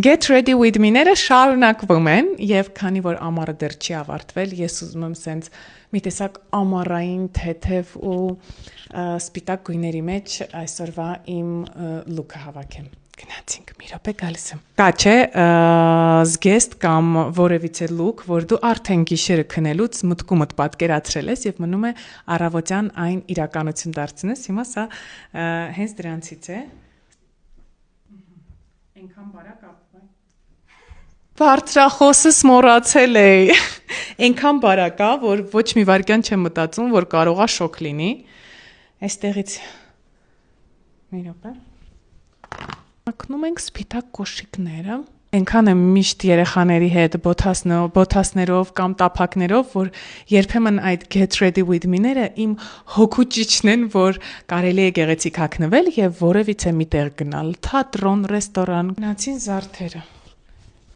Get ready with me-ները շարունակվում են եւ քանի որ ամառը դեռ չի ավարտվել, ես ուզում եմ սենց մի տեսակ ամառային թեթև ու սպիտակ գույների մեջ այսօրվա իմ լուքը հավաքեմ։ Գնացինք, մի րոպե գալիս եմ։ Կա չէ, զգեստ կամ որևիցե լուք, որ դու արդեն գիշերը քնելուց մտքումդ պատկերացրել ես եւ մնում է առավոտյան այն իրականություն դարձնես։ Հիմա սա հենց դրանցից է։ Այնքան բարակ ապրում։ Բարձրախոսս մոռացել էի։ Այնքան բարակ է, որ ոչ մի վարքյան չեմ մտածում, որ կարողա շոկ լինի։ Այստեղից մի րոպե։ Ակնում ենք սպիտակ կոշիկները։ Այնքան եմ միշտ երեխաների հետ բոթասներով կամ տափակներով, որ երբեմն այդ get ready with me-ները իմ հոգու ճիճն են, որ կարելի է գեղեցիկ հագնվել եւ որևիցե մի տեղ գնալ, թատրոն, ռեստորան, գնացին զարդերը։